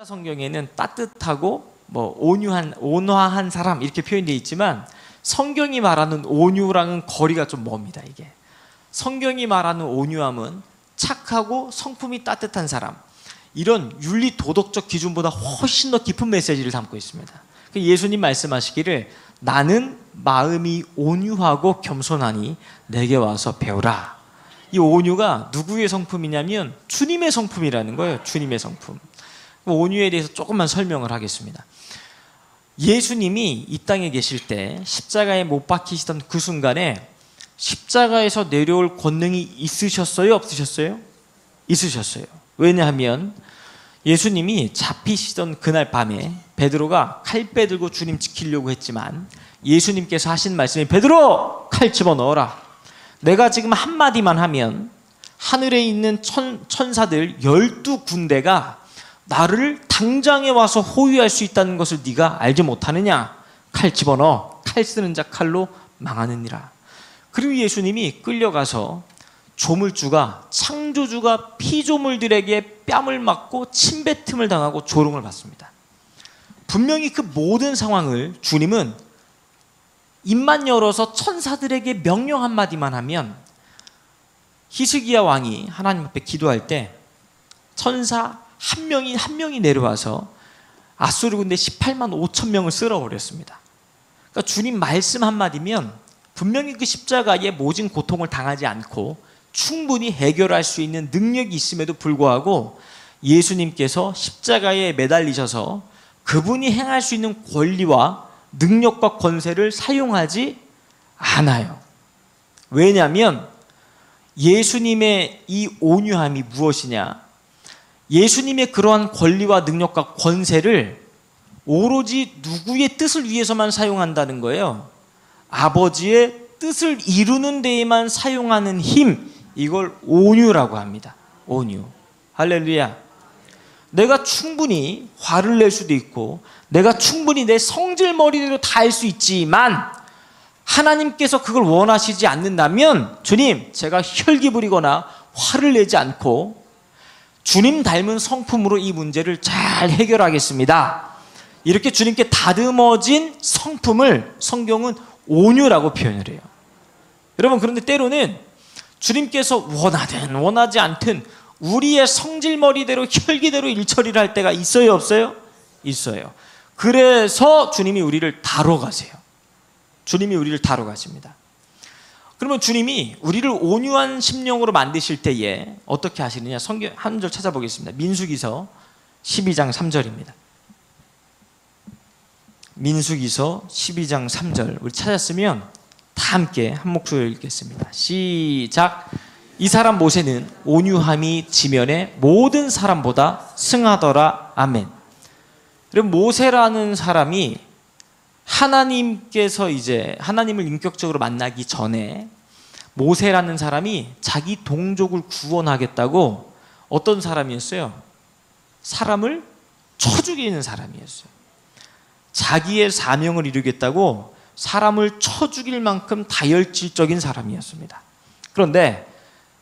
성경에는 따뜻하고 온화한 사람 이렇게 표현되어 있지만 성경이 말하는 온유랑은 거리가 좀 멉니다. 이게 성경이 말하는 온유함은 착하고 성품이 따뜻한 사람, 이런 윤리 도덕적 기준보다 훨씬 더 깊은 메시지를 담고 있습니다. 예수님 말씀하시기를 나는 마음이 온유하고 겸손하니 내게 와서 배우라. 이 온유가 누구의 성품이냐면 주님의 성품이라는 거예요. 주님의 성품. 온유에 대해서 조금만 설명을 하겠습니다. 예수님이 이 땅에 계실 때 십자가에 못 박히시던 그 순간에 십자가에서 내려올 권능이 있으셨어요? 없으셨어요? 있으셨어요. 왜냐하면 예수님이 잡히시던 그날 밤에 베드로가 칼 빼들고 주님 지키려고 했지만 예수님께서 하신 말씀이 베드로! 칼 집어넣어라. 내가 지금 한마디만 하면 하늘에 있는 천사들 12군데가 나를 당장에 와서 호위할 수 있다는 것을 네가 알지 못하느냐? 칼 집어넣어. 칼 쓰는 자 칼로 망하느니라. 그리고 예수님이 끌려가서 조물주가, 창조주가 피조물들에게 뺨을 맞고 침뱉음을 당하고 조롱을 받습니다. 분명히 그 모든 상황을 주님은 입만 열어서 천사들에게 명령 한마디만 하면, 히스기야 왕이 하나님 앞에 기도할 때 천사 한 명이 내려와서 아수르 군대 18만 5천 명을 쓸어버렸습니다. 그러니까 주님 말씀 한마디면 분명히 그 십자가에 모진 고통을 당하지 않고 충분히 해결할 수 있는 능력이 있음에도 불구하고 예수님께서 십자가에 매달리셔서 그분이 행할 수 있는 권리와 능력과 권세를 사용하지 않아요. 왜냐하면 예수님의 이 온유함이 무엇이냐? 예수님의 그러한 권리와 능력과 권세를 오로지 누구의 뜻을 위해서만 사용한다는 거예요. 아버지의 뜻을 이루는 데에만 사용하는 힘, 이걸 온유라고 합니다. 온유. 할렐루야. 내가 충분히 화를 낼 수도 있고 내가 충분히 내 성질머리대로 다 할 수 있지만 하나님께서 그걸 원하시지 않는다면 주님, 제가 혈기 부리거나 화를 내지 않고 주님 닮은 성품으로 이 문제를 잘 해결하겠습니다. 이렇게 주님께 다듬어진 성품을 성경은 온유라고 표현을 해요. 여러분, 그런데 때로는 주님께서 원하든 원하지 않든 우리의 성질머리대로 혈기대로 일처리를 할 때가 있어요, 없어요? 있어요. 그래서 주님이 우리를 다뤄가세요. 주님이 우리를 다뤄가십니다. 그러면 주님이 우리를 온유한 심령으로 만드실 때에 어떻게 하시느냐? 성경 한 절 찾아보겠습니다. 민수기서 12장 3절입니다. 민수기서 12장 3절 우리 찾았으면 다 함께 한 목소리로 읽겠습니다. 시작. 이 사람 모세는 온유함이 지면에 모든 사람보다 승하더라. 아멘. 그럼 모세라는 사람이 하나님께서 이제 하나님을 인격적으로 만나기 전에 모세라는 사람이 자기 동족을 구원하겠다고 어떤 사람이었어요? 사람을 쳐 죽이는 사람이었어요. 자기의 사명을 이루겠다고 사람을 쳐 죽일 만큼 다혈질적인 사람이었습니다. 그런데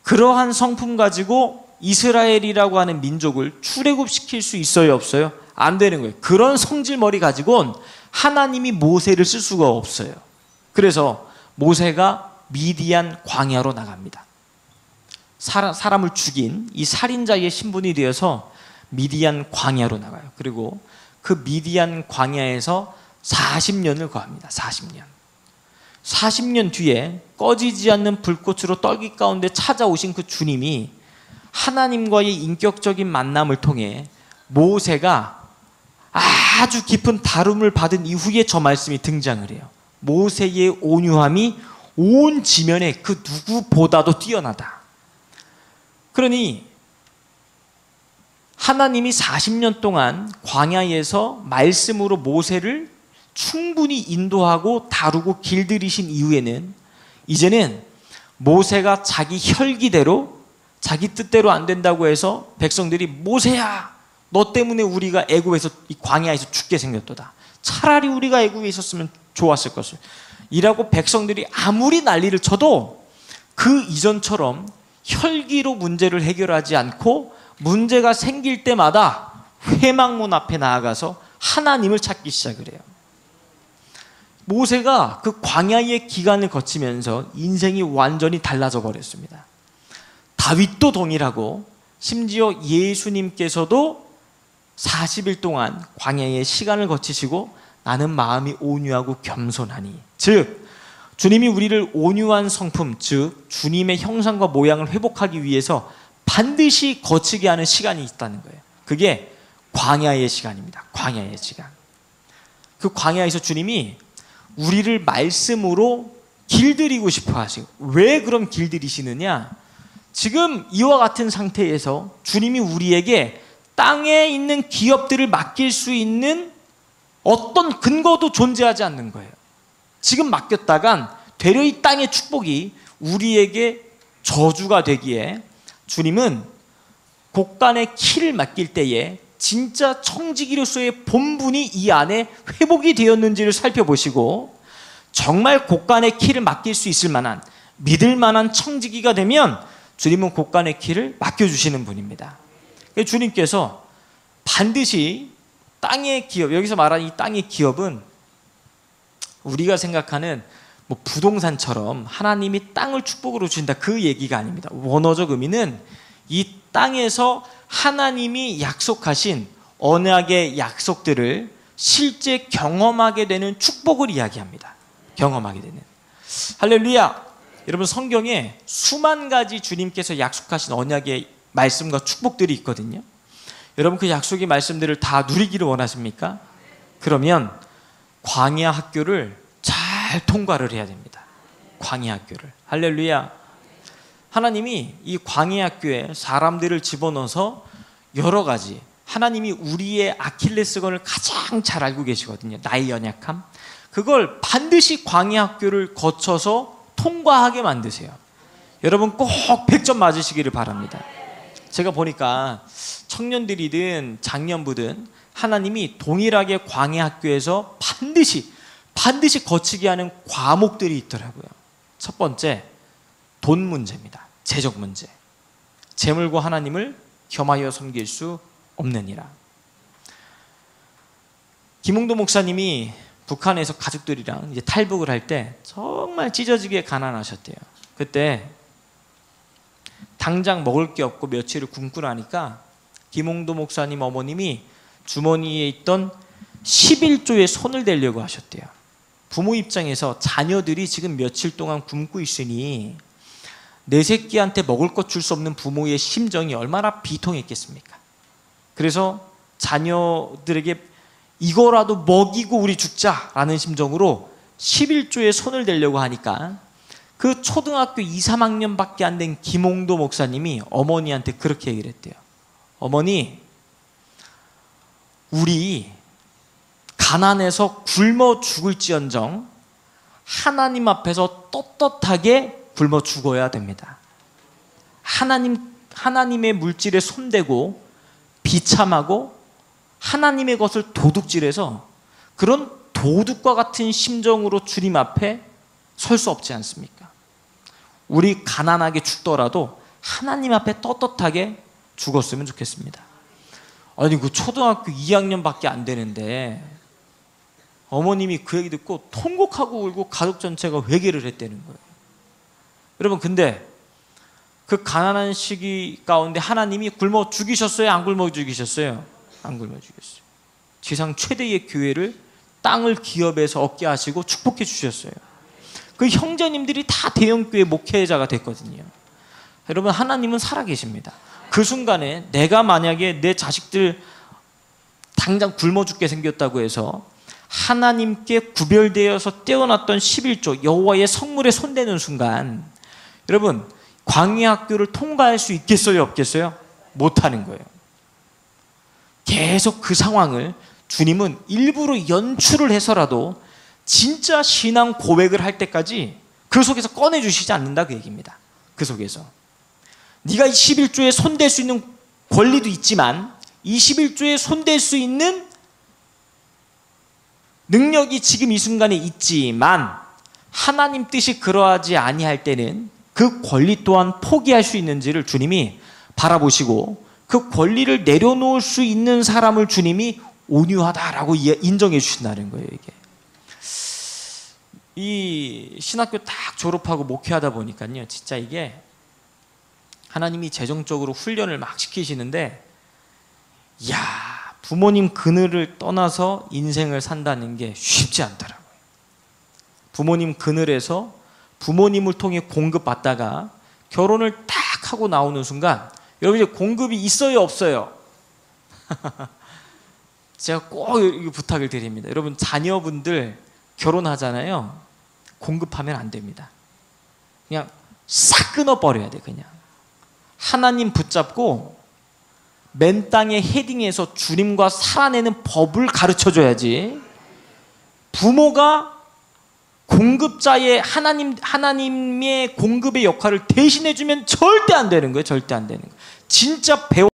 그러한 성품 가지고 이스라엘이라고 하는 민족을 출애굽시킬 수 있어요, 없어요? 안 되는 거예요. 그런 성질머리 가지고는 하나님이 모세를 쓸 수가 없어요. 그래서 모세가 미디안 광야로 나갑니다. 사람을 죽인 이 살인자의 신분이 되어서 미디안 광야로 나가요. 그리고 그 미디안 광야에서 40년을 거합니다. 40년. 40년 뒤에 꺼지지 않는 불꽃으로 떨기 가운데 찾아오신 그 주님이 하나님과의 인격적인 만남을 통해 모세가 아주 깊은 다룸을 받은 이후에 저 말씀이 등장을 해요. 모세의 온유함이 온 지면에 그 누구보다도 뛰어나다. 그러니 하나님이 40년 동안 광야에서 말씀으로 모세를 충분히 인도하고 다루고 길들이신 이후에는 이제는 모세가 자기 혈기대로 자기 뜻대로 안 된다고 해서 백성들이 모세야, 너 때문에 우리가 애굽에서 이 광야에서 죽게 생겼도다. 차라리 우리가 애굽에 있었으면 좋았을 것을 이라고 백성들이 아무리 난리를 쳐도 그 이전처럼 혈기로 문제를 해결하지 않고 문제가 생길 때마다 회막문 앞에 나아가서 하나님을 찾기 시작을 해요. 모세가 그 광야의 기간을 거치면서 인생이 완전히 달라져 버렸습니다. 다윗도 동일하고 심지어 예수님께서도 40일 동안 광야의 시간을 거치시고 나는 마음이 온유하고 겸손하니, 즉 주님이 우리를 온유한 성품, 즉 주님의 형상과 모양을 회복하기 위해서 반드시 거치게 하는 시간이 있다는 거예요. 그게 광야의 시간입니다. 광야의 시간. 그 광야에서 주님이 우리를 말씀으로 길들이고 싶어 하시고, 왜 그럼 길들이시느냐? 지금 이와 같은 상태에서 주님이 우리에게 땅에 있는 기업들을 맡길 수 있는 어떤 근거도 존재하지 않는 거예요. 지금 맡겼다간 되려 이 땅의 축복이 우리에게 저주가 되기에 주님은 곡간의 키를 맡길 때에 진짜 청지기로서의 본분이 이 안에 회복이 되었는지를 살펴보시고, 정말 곡간의 키를 맡길 수 있을 만한, 믿을 만한 청지기가 되면 주님은 곡간의 키를 맡겨주시는 분입니다. 주님께서 반드시 땅의 기업, 여기서 말하는 이 땅의 기업은 우리가 생각하는 뭐 부동산처럼 하나님이 땅을 축복으로 주신다, 그 얘기가 아닙니다. 원어적 의미는 이 땅에서 하나님이 약속하신 언약의 약속들을 실제 경험하게 되는 축복을 이야기합니다. 경험하게 되는. 할렐루야. 여러분, 성경에 수만 가지 주님께서 약속하신 언약의 말씀과 축복들이 있거든요. 여러분, 그 약속의 말씀들을 다 누리기를 원하십니까? 그러면 광야 학교를 잘 통과를 해야 됩니다. 광야 학교를. 할렐루야. 하나님이 이 광야 학교에 사람들을 집어넣어서 여러 가지, 하나님이 우리의 아킬레스건을 가장 잘 알고 계시거든요. 나의 연약함. 그걸 반드시 광야 학교를 거쳐서 통과하게 만드세요. 여러분 꼭 100점 맞으시기를 바랍니다. 제가 보니까 청년들이든 장년부든 하나님이 동일하게 광야 학교에서 반드시 거치게 하는 과목들이 있더라고요. 첫 번째, 돈 문제입니다. 재정 문제. 재물과 하나님을 겸하여 섬길 수 없느니라. 김홍도 목사님이 북한에서 가족들이랑 이제 탈북을 할 때 정말 찢어지게 가난하셨대요. 그때 당장 먹을 게 없고 며칠을 굶고 나니까 김홍도 목사님 어머님이 주머니에 있던 11조에 손을 대려고 하셨대요. 부모 입장에서 자녀들이 지금 며칠 동안 굶고 있으니 내 새끼한테 먹을 것 줄 수 없는 부모의 심정이 얼마나 비통했겠습니까? 그래서 자녀들에게 이거라도 먹이고 우리 죽자라는 심정으로 11조에 손을 대려고 하니까 그 초등학교 2, 3학년밖에 안 된 김홍도 목사님이 어머니한테 그렇게 얘기를 했대요. 어머니, 우리 가난해서 굶어 죽을지언정 하나님 앞에서 떳떳하게 굶어 죽어야 됩니다. 하나님의 물질에 손대고 비참하고 하나님의 것을 도둑질해서 그런 도둑과 같은 심정으로 주님 앞에 설 수 없지 않습니까? 우리 가난하게 죽더라도 하나님 앞에 떳떳하게 죽었으면 좋겠습니다. 아니, 그 초등학교 2학년밖에 안 되는데 어머님이 그 얘기 듣고 통곡하고 울고 가족 전체가 회개를 했다는 거예요. 여러분, 근데 그 가난한 시기 가운데 하나님이 굶어 죽이셨어요? 안 굶어 죽이셨어요? 안 굶어 죽였어요. 지상 최대의 교회를 땅을 기업에서 얻게 하시고 축복해 주셨어요. 그 형제님들이 다 대형교회 목회자가 됐거든요. 여러분, 하나님은 살아계십니다. 그 순간에 내가 만약에 내 자식들 당장 굶어 죽게 생겼다고 해서 하나님께 구별되어서 떼어놨던 11조 여호와의 성물에 손대는 순간, 여러분, 광야 학교를 통과할 수 있겠어요, 없겠어요? 못하는 거예요. 계속 그 상황을 주님은 일부러 연출을 해서라도 진짜 신앙 고백을 할 때까지 그 속에서 꺼내주시지 않는다, 그 얘기입니다. 그 속에서 네가 이 11조에 손댈 수 있는 권리도 있지만 이 11조에 손댈 수 있는 능력이 지금 이 순간에 있지만 하나님 뜻이 그러하지 아니할 때는 그 권리 또한 포기할 수 있는지를 주님이 바라보시고 그 권리를 내려놓을 수 있는 사람을 주님이 온유하다라고 인정해 주신다는 거예요. 이게 이 신학교 딱 졸업하고 목회하다 보니까요, 진짜 이게 하나님이 재정적으로 훈련을 막 시키시는데, 야, 부모님 그늘을 떠나서 인생을 산다는 게 쉽지 않더라고요. 부모님 그늘에서 부모님을 통해 공급받다가 결혼을 딱 하고 나오는 순간, 여러분 이제 공급이 있어요, 없어요? 제가 꼭 부탁을 드립니다. 여러분 자녀분들 결혼하잖아요. 공급하면 안 됩니다. 그냥 싹 끊어버려야 돼. 그냥 하나님 붙잡고 맨 땅에 헤딩해서 주님과 살아내는 법을 가르쳐줘야지, 부모가 공급자의 하나님의 공급의 역할을 대신해주면 절대 안 되는 거예요. 절대 안 되는 거예요. 진짜 배워